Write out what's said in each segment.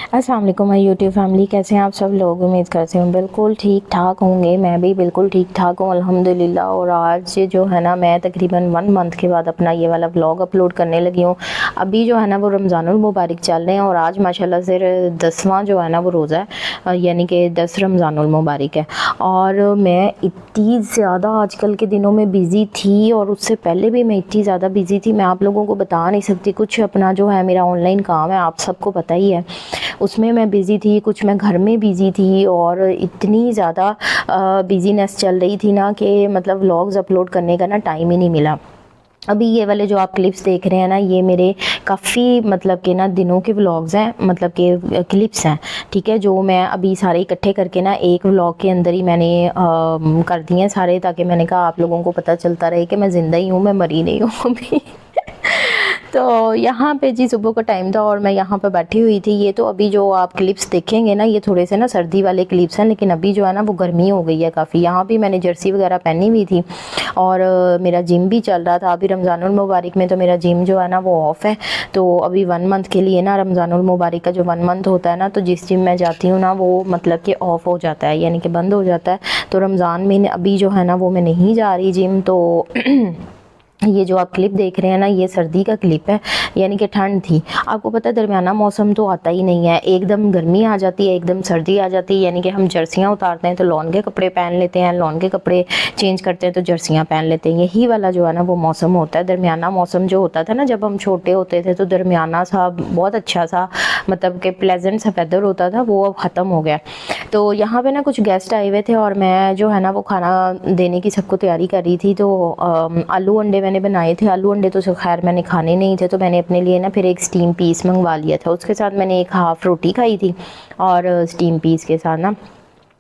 अस्सलाम वालेकुम my YouTube family, कैसे हैं आप सब लोग। उम्मीद करते हैं बिल्कुल ठीक ठाक होंगे। मैं भी बिल्कुल ठीक ठाक हूँ अल्हम्दुलिल्लाह। और आज जो है ना, मैं तकरीबन 1 मंथ के बाद अपना ये वाला व्लॉग अपलोड करने लगी हूँ। अभी जो है ना वो रमज़ानुल मुबारक चल रहे हैं और आज माशाल्लाह से 10वां जो है ना वो रोज़ा है, यानी कि 10 रमज़ानुल मुबारक है। और मैं इतनी ज़्यादा आजकल के दिनों में बिज़ी थी और उससे पहले भी मैं इतनी ज़्यादा बिज़ी थी, मैं आप लोगों को बता नहीं सकती। कुछ अपना जो है मेरा ऑनलाइन काम है, आप सबको पता ही है, उसमें मैं बिज़ी थी, कुछ मैं घर में बिज़ी थी और इतनी ज़्यादा बिज़ीनेस चल रही थी ना कि मतलब व्लॉग्स अपलोड करने का ना टाइम ही नहीं मिला। अभी ये वाले जो आप क्लिप्स देख रहे हैं ना, ये मेरे काफ़ी मतलब के ना दिनों के व्लॉग्स हैं, मतलब के क्लिप्स हैं, ठीक है, जो मैं अभी सारे इकट्ठे करके ना एक व्लॉग के अंदर ही मैंने कर दिए हैं सारे, ताकि मैंने कहा आप लोगों को पता चलता रहे कि मैं ज़िंदा ही हूँ, मैं मरी नहीं हूँ अभी। तो यहाँ पे जी सुबह का टाइम था और मैं यहाँ पे बैठी हुई थी। ये तो अभी जो आप क्लिप्स देखेंगे ना, ये थोड़े से ना सर्दी वाले क्लिप्स हैं, लेकिन अभी जो है ना वो गर्मी हो गई है काफ़ी। यहाँ भी मैंने जर्सी वगैरह पहनी हुई थी और मेरा जिम भी चल रहा था। अभी रमज़ानुल मुबारक में तो मेरा जिम जो है ना वो ऑफ़ है, तो अभी 1 मंथ के लिए ना, रमज़ानुल मुबारक का जो 1 मंथ होता है ना, तो जिस जिम में जाती हूँ ना वो मतलब कि ऑफ़ हो जाता है, यानी कि बंद हो जाता है। तो रमज़ान में अभी जो है ना वो मैं नहीं जा रही जिम। तो ये जो आप क्लिप देख रहे हैं ना, ये सर्दी का क्लिप है, यानी कि ठंड थी। आपको पता है दरमियाना मौसम तो आता ही नहीं है, एकदम गर्मी आ जाती है, एकदम सर्दी आ जाती है, यानी कि हम जर्सियाँ उतारते हैं तो लॉन के कपड़े पहन लेते हैं, लॉन के कपड़े चेंज करते हैं तो जर्सियाँ पहन लेते हैं। यही वाला जो है ना वो मौसम होता है। दरमियाना मौसम जो होता था ना जब हम छोटे होते थे, तो दरमियाना सा बहुत अच्छा सा मतलब कि प्लेजेंट सा वेदर होता था, वो अब ख़त्म हो गया। तो यहाँ पे ना कुछ गेस्ट आए हुए थे और मैं जो है ना वो खाना देने की सबको तैयारी कर रही थी। तो आलू अंडे मैंने बनाए थे। आलू अंडे तो खैर मैंने खाने नहीं थे, तो मैंने अपने लिए ना फिर एक स्टीम पीस मंगवा लिया था। उसके साथ मैंने एक हाफ़ रोटी खाई थी और स्टीम पीस के साथ ना,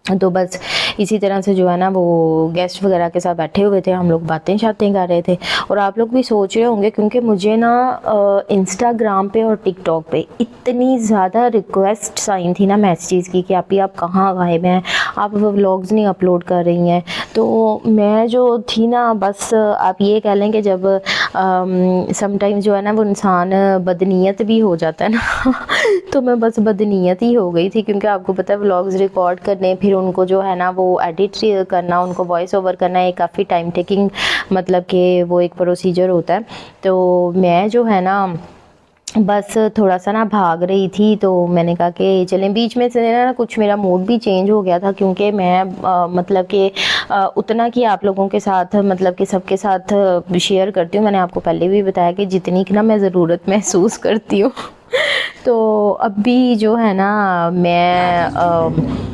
तो बस इसी तरह से जो है ना वो गेस्ट वगैरह के साथ बैठे हुए थे, हम लोग बातें शातें कर रहे थे। और आप लोग भी सोच रहे होंगे, क्योंकि मुझे ना इंस्टाग्राम पे और टिकटॉक पे इतनी ज़्यादा रिक्वेस्ट आई थी ना मैसेज की कि आप कहाँ गायब हैं, आप व्लॉग्स नहीं अपलोड कर रही हैं। तो मैं जो थी ना, बस आप ये कह लें कि जब समटाइम जो है ना वो इंसान बदनीयत भी हो जाता है ना तो मैं बस बदनीयत ही हो गई थी, क्योंकि आपको पता है व्लॉग्स रिकॉर्ड करने, फिर उनको जो है ना वो एडिट करना, उनको वॉइस ओवर करना, एक काफ़ी टाइम टेकिंग मतलब कि वो एक प्रोसीजर होता है। तो मैं जो है ना बस थोड़ा सा ना भाग रही थी, तो मैंने कहा कि चलें। बीच में से ना कुछ मेरा मूड भी चेंज हो गया था, क्योंकि मैं मतलब कि उतना कि आप लोगों के साथ मतलब कि सबके साथ शेयर करती हूँ। मैंने आपको पहले भी बताया कि जितनी की ना मैं ज़रूरत महसूस करती हूँ तो अभी जो है ना मैं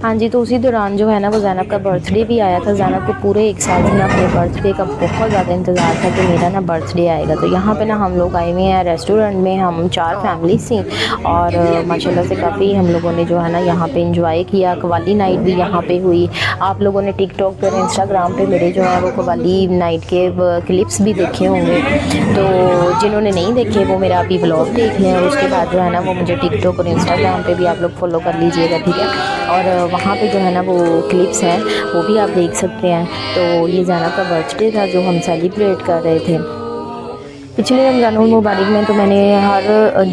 हाँ जी, तो उसी दौरान जो है ना वो ज़ैनब का बर्थडे भी आया था। ज़ैनब को पूरे 1 साल से ना अपने बर्थडे का बहुत ज़्यादा इंतज़ार था कि मेरा ना बर्थडे आएगा। तो यहाँ पे ना हम लोग आए हुए हैं रेस्टोरेंट में, हम 4 फैमिलीज़ थी और माशाल्लाह से काफ़ी हम लोगों ने जो है ना यहाँ पे इंजॉय किया। कवाली नाइट भी यहाँ पे हुई। आप लोगों ने टिकटॉक पर, इंस्टाग्राम पे मेरे जो है वो कवाली नाइट के क्लिप्स भी देखे होंगे, तो जिन्होंने नहीं देखे वो मेरा अभी व्लॉग देख लें और उसके बाद जो है ना वो मुझे टिकटॉक और इंस्टाग्राम पे भी आप लोग फॉलो कर लीजिएगा, ठीक है। और वहाँ पे जो है ना वो क्लिप्स हैं वो भी आप देख सकते हैं। तो ये ज़ैनब का बर्थडे था जो हम सेलिब्रेट कर रहे थे। पिछले रमज़ानुल मुबारक में तो मैंने हर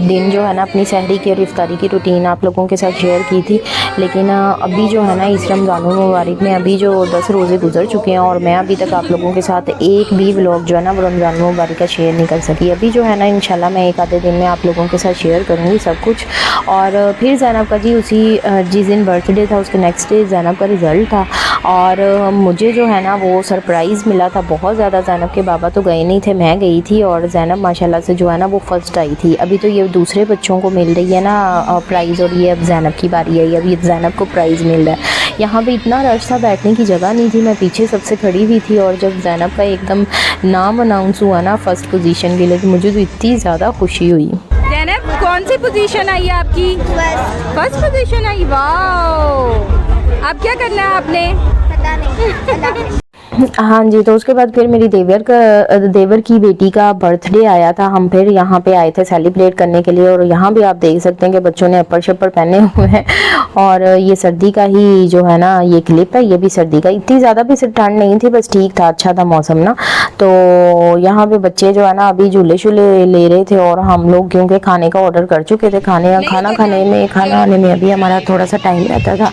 दिन जो है ना अपनी सहरी की और इफ्तारी की रूटीन आप लोगों के साथ शेयर की थी, लेकिन अभी जो है ना इस रमज़ानुल मुबारक में अभी जो 10 रोज़े गुजर चुके हैं और मैं अभी तक आप लोगों के साथ एक भी व्लॉग जो है ना वो रमज़ानुल मुबारक का शेयर नहीं कर सकी। अभी जो है ना इंशाल्लाह मैं एक आधे दिन में आप लोगों के साथ शेयर करूँगी सब कुछ। और फिर ज़ैनब का जी उसी जिस दिन बर्थडे था उसके नेक्स्ट डे ज़ैनब का रिज़ल्ट था और मुझे जो है ना वो सरप्राइज़ मिला था बहुत ज़्यादा। ज़ैनब के बाबा तो गए नहीं थे, मैं गई थी और ज़ैनब माशाल्लाह से जो है ना वो फर्स्ट आई थी। अभी तो ये दूसरे बच्चों को मिल रही है ना प्राइज़, और ये अब ज़ैनब की बारी आई, अभी ज़ैनब को प्राइज़ मिल रहा है। यहाँ पे इतना रश था, बैठने की जगह नहीं थी, मैं पीछे सबसे खड़ी हुई थी और जब ज़ैनब का एकदम नाम अनाउंस हुआ ना फर्स्ट पोजीशन के लिए, तो मुझे तो इतनी ज़्यादा खुशी हुई। ज़ैनब कौन सी पोजीशन आई है आपकी? फर्स्ट पोजीशन आई, वाह। अब क्या करना है आपने? पता नहीं हाँ जी, तो उसके बाद फिर मेरी देवर की बेटी का बर्थडे आया था। हम फिर यहाँ पे आए थे सेलिब्रेट करने के लिए और यहाँ भी आप देख सकते हैं कि बच्चों ने अपर शपर पहने हुए हैं और ये सर्दी का ही जो है ना ये क्लिप है, ये भी सर्दी का। इतनी ज़्यादा भी ठंड नहीं थी, बस ठीक था, अच्छा था मौसम ना। तो यहाँ पे बच्चे जो है ना अभी झूले शूले ले रहे थे और हम लोग क्योंकि खाने का ऑर्डर कर चुके थे, खाना आने में अभी हमारा थोड़ा सा टाइम रहता था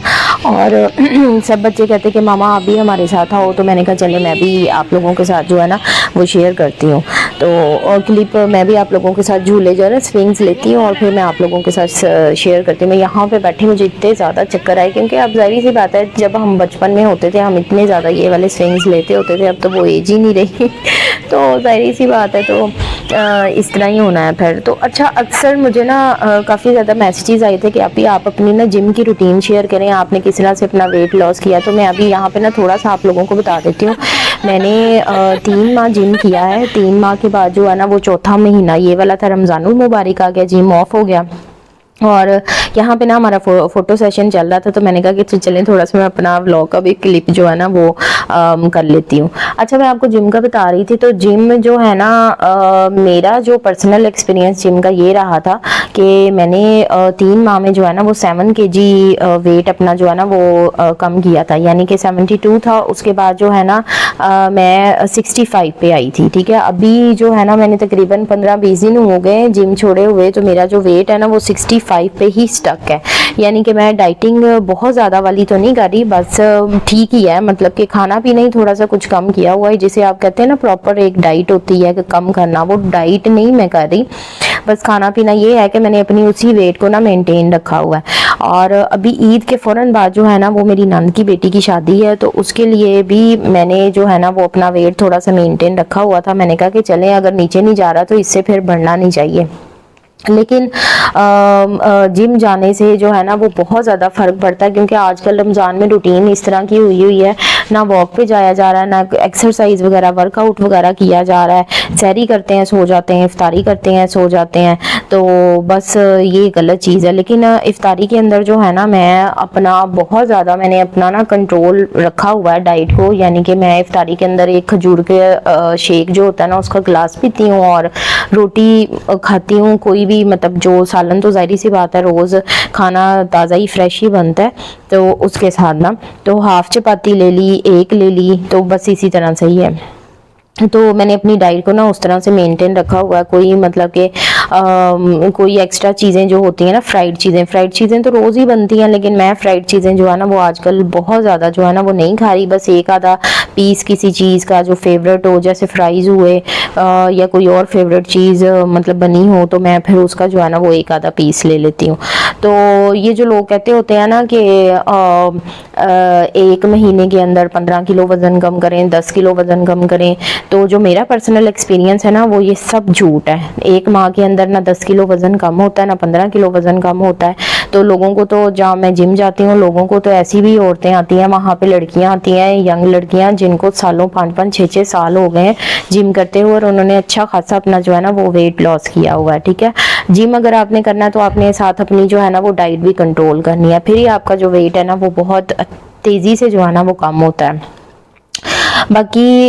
और सब बच्चे कहते कि मामा आप भी हमारे साथ आओ, तो मैंने कहा चले मैं भी आप लोगों के साथ जो है ना वो शेयर करती हूँ। तो और क्लिप मैं भी आप लोगों के साथ झूले जो है ना स्विंग्स लेती हूँ और फिर मैं आप लोगों के साथ शेयर करती हूँ। मैं यहाँ पे बैठी मुझे इतने ज़्यादा चक्कर आए, क्योंकि अब जाहिर सी बात है जब हम बचपन में होते थे हम इतने ज़्यादा ये वाले स्विंग्स लेते होते थे, अब तो वो एज ही नहीं रही तो जाहिर सी बात है, तो इस तरह ही होना है फिर। तो अच्छा, अक्सर मुझे ना काफ़ी ज़्यादा मैसेजेस आए थे कि आप अपनी ना जिम की रूटीन शेयर करें, आपने किस तरह से अपना वेट लॉस किया। तो मैं अभी यहाँ पे ना थोड़ा सा आप लोगों को बता देती हूँ। मैंने 3 माह जिम किया है। 3 माह के बाद जो है ना वो चौथा महीना ये वाला था, रमज़ानुल मुबारक आ गया, जिम ऑफ हो गया और यहाँ पे ना हमारा फोटो सेशन चल रहा था। तो मैंने कहा कि चलें थोड़ा सा मैं अपना व्लॉग का भी क्लिप जो है ना वो कर लेती हूँ। अच्छा, मैं आपको जिम का बता रही थी। तो जिम जो है ना मेरा जो पर्सनल एक्सपीरियंस जिम का ये रहा था कि मैंने 3 माह में जो है ना वो 7 kg वेट अपना जो है ना वो कम किया था, यानी कि 72 था। उसके बाद जो है ना मैं 65 पे आई थी। ठीक है, अभी जो है ना मैंने तकरीबन 15-20 दिन हो गए जिम छोड़े हुए, तो मेरा जो वेट है ना वो 65 पे ही स्टक है। यानी कि मैं डाइटिंग बहुत ज़्यादा वाली तो नहीं कर रही, बस ठीक ही है, मतलब कि खाना पीना ही थोड़ा सा कुछ कम किया हुआ है, जिसे आप कहते हैं ना प्रॉपर एक डाइट होती है कि कम करना, वो डाइट नहीं मैं कर रही। बस खाना पीना ये है कि मैंने अपनी उसी वेट को ना मेंटेन रखा हुआ है। और अभी ईद के फ़ौरन बाद जो है ना वो मेरी नंद की बेटी की शादी है, तो उसके लिए भी मैंने जो है ना वो अपना वेट थोड़ा सा मेंटेन रखा हुआ था। मैंने कहा कि चलें, अगर नीचे नहीं जा रहा तो इससे फिर बढ़ना नहीं चाहिए। लेकिन जिम जाने से जो है ना वो बहुत ज़्यादा फ़र्क पड़ता है, क्योंकि आजकल रमज़ान में रूटीन इस तरह की हुई है, ना वॉक पे जाया जा रहा है, ना एक्सरसाइज वगैरह वर्कआउट वगैरह किया जा रहा है। सहरी करते हैं सो जाते हैं, इफ्तारी करते हैं सो जाते हैं, तो बस ये गलत चीज़ है। लेकिन इफ्तारी के अंदर जो है ना मैं अपना बहुत ज़्यादा मैंने अपना ना कंट्रोल रखा हुआ है डाइट को, यानी कि मैं इफ्तारी के अंदर एक खजूर के शेक जो होता है ना उसका गिलास पीती हूँ और रोटी खाती हूँ। कोई भी मतलब जो सालन तो जाहिर सी बात है रोज़ खाना ताज़ा ही फ्रेश ही बनता है, तो उसके साथ ना तो हाफ चपाती ले ली, एक ले ली, तो बस इसी तरह से ही है। तो मैंने अपनी डाइट को ना उस तरह से मेंटेन रखा हुआ है। कोई मतलब कि कोई एक्स्ट्रा चीज़ें जो होती हैं ना, फ्राइड चीज़ें तो रोज़ ही बनती हैं, लेकिन मैं फ्राइड चीज़ें जो है ना वो आजकल बहुत ज़्यादा जो है ना वो नहीं खा रही। बस एक आधा पीस किसी चीज़ का जो फेवरेट हो, जैसे फ्राइज़ हुए या कोई और फेवरेट चीज़ मतलब बनी हो, तो मैं फिर उसका जो है ना वो एक आधा पीस ले लेती हूँ। तो ये जो लोग कहते होते हैं ना कि 1 महीने के अंदर 15 किलो वज़न कम करें, 10 किलो वज़न कम करें, तो जो मेरा पर्सनल एक्सपीरियंस है ना वो ये सब झूठ है। 1 माह के अंदर ना 10 किलो वज़न कम होता है, ना 15 किलो वज़न कम होता है। तो लोगों को तो, जहाँ मैं जिम जाती हूँ, लोगों को तो ऐसी भी औरतें आती हैं, वहाँ पे लड़कियाँ आती हैं, यंग लड़कियाँ जिनको सालों 5-5 6-6 साल हो गए हैं जिम करते हुए, और उन्होंने अच्छा खासा अपना जो है ना वो वेट लॉस किया हुआ है। ठीक है, जिम अगर आपने करना है तो आपने साथ अपनी जो है ना वो डाइट भी कंट्रोल करनी है, फिर ही आपका जो वेट है ना वो बहुत तेज़ी से जो है ना वो कम होता है। बाकी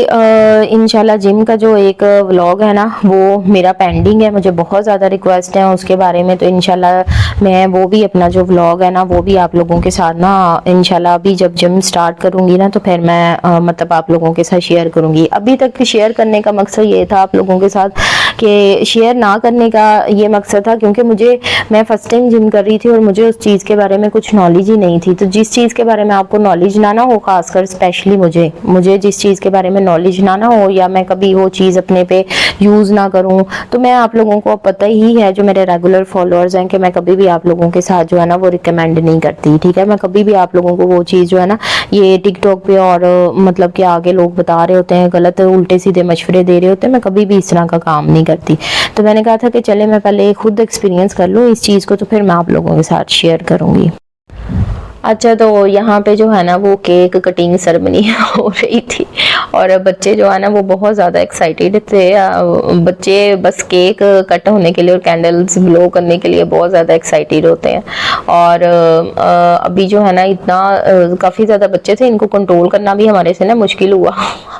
इंशाल्लाह जिम का जो एक व्लॉग है ना वो मेरा पेंडिंग है, मुझे बहुत ज़्यादा रिक्वेस्ट है उसके बारे में, तो इंशाल्लाह मैं वो भी अपना जो व्लॉग है ना वो भी आप लोगों के साथ ना इंशाल्लाह अभी जब जिम स्टार्ट करूँगी ना तो फिर मैं मतलब आप लोगों के साथ शेयर करूँगी। अभी तक शेयर करने का मकसद ये था आप लोगों के साथ कि शेयर ना करने का ये मकसद था, क्योंकि मैं फ़र्स्ट टाइम जिम कर रही थी और मुझे उस चीज़ के बारे में कुछ नॉलेज ही नहीं थी। तो जिस चीज़ के बारे में आपको नॉलेज ना हो, खासकर स्पेशली मुझे जिस चीज़ के बारे में नॉलेज ना हो या मैं कभी वो चीज़ अपने पे यूज़ ना करूँ, तो मैं आप लोगों को पता ही है जो मेरे रेगुलर फॉलोअर्स हैं कि मैं कभी भी आप लोगों के साथ जो है ना वो रिकमेंड नहीं करती। ठीक है, मैं कभी भी आप लोगों को वो चीज़ जो है ना ये टिकटॉक पे और मतलब कि आगे लोग बता रहे होते हैं, गलत उल्टे सीधे मशवरे दे रहे होते हैं, मैं कभी भी इस तरह का काम नहीं करती। तो मैंने कहा था कि चले मैं पहले खुद एक्सपीरियंस कर लूँ इस चीज़ को, तो फिर मैं आप लोगों के साथ शेयर करूँगी। अच्छा, तो यहाँ पे जो है ना वो केक कटिंग सेरेमनी हो रही थी और बच्चे जो है ना वो बहुत ज़्यादा एक्साइटेड थे। बच्चे बस केक कट होने के लिए और कैंडल्स ग्लो करने के लिए बहुत ज़्यादा एक्साइटेड होते हैं। और अभी जो है ना इतना काफ़ी ज़्यादा बच्चे थे, इनको कंट्रोल करना भी हमारे से ना मुश्किल हुआ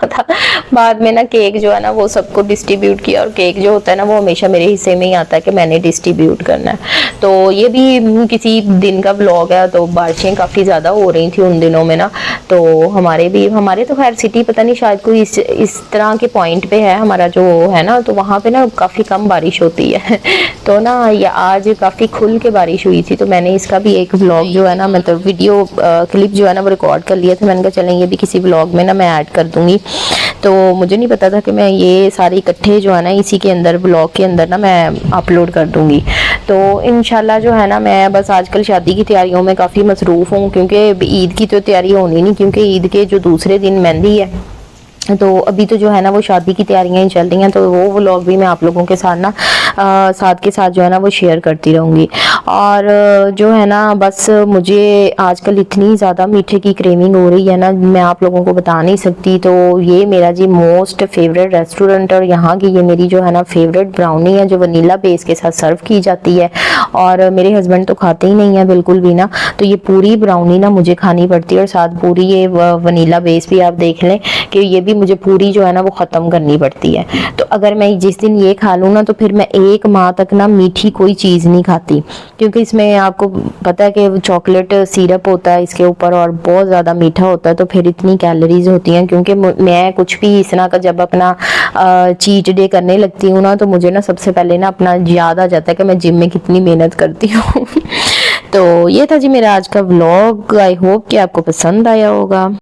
था। बाद में ना केक जो है ना वो सबको डिस्ट्रीब्यूट किया, और केक जो होता है ना वो हमेशा मेरे हिस्से में ही आता है कि मैंने डिस्ट्रीब्यूट करना है। तो ये भी किसी दिन का व्लॉग है। तो बारिशें काफ़ी ज़्यादा हो रही थी उन दिनों में ना, तो हमारे तो खैर सिटी पता नहीं शायद कोई इस तरह के पॉइंट पे है हमारा जो है ना, तो वहाँ पे ना काफ़ी कम बारिश होती है तो ना ये आज काफ़ी खुल के बारिश हुई थी, तो मैंने इसका भी एक व्लॉग जो है ना, मतलब वीडियो क्लिप जो है ना वो रिकॉर्ड कर लिया था। मैंने कहा चलें ये भी किसी व्लॉग में ना मैं ऐड कर दूँगी। तो मुझे नहीं पता था कि मैं ये सारे इकट्ठे जो है ना इसी के अंदर व्लॉग के अंदर ना मैं अपलोड कर दूँगी। तो इंशाल्लाह जो है ना, मैं बस आजकल शादी की तैयारियों में काफ़ी मसरूफ़ हूँ, क्योंकि ईद की तो तैयारी होनी नहीं, क्योंकि ईद के जो दूसरे दिन मेहंदी है, तो अभी तो जो है ना वो शादी की तैयारियां ही चल रही हैं। तो वो व्लॉग भी मैं आप लोगों के साथ ना साथ के साथ जो है ना वो शेयर करती रहूँगी। और जो है ना बस मुझे आजकल इतनी ज़्यादा मीठे की क्रेविंग हो रही है ना, मैं आप लोगों को बता नहीं सकती। तो ये मेरा जी मोस्ट फेवरेट रेस्टोरेंट, और यहाँ की ये मेरी जो है ना फेवरेट ब्राउनी है जो वनीला बेस के साथ सर्व की जाती है। और मेरे हस्बैंड तो खाते ही नहीं है बिल्कुल भी ना, तो ये पूरी ब्राउनी ना मुझे खानी पड़ती है, और साथ पूरी ये वनीला बेस भी आप देख लें कि ये भी मुझे पूरी जो है ना वो ख़त्म करनी पड़ती है। तो अगर मैं जिस दिन ये खा लूँ ना, तो फिर मैं 1 माह तक ना मीठी कोई चीज़ नहीं खाती, क्योंकि इसमें आपको पता है कि चॉकलेट सिरप होता है इसके ऊपर और बहुत ज़्यादा मीठा होता है, तो फिर इतनी कैलोरीज होती हैं। क्योंकि मैं कुछ भी इस तरह का जब अपना चीट डे करने लगती हूँ ना, तो मुझे ना सबसे पहले ना अपना याद आ जाता है कि मैं जिम में कितनी मेहनत करती हूँ तो ये था जी मेरा आज का व्लॉग। आई होप कि आपको पसंद आया होगा।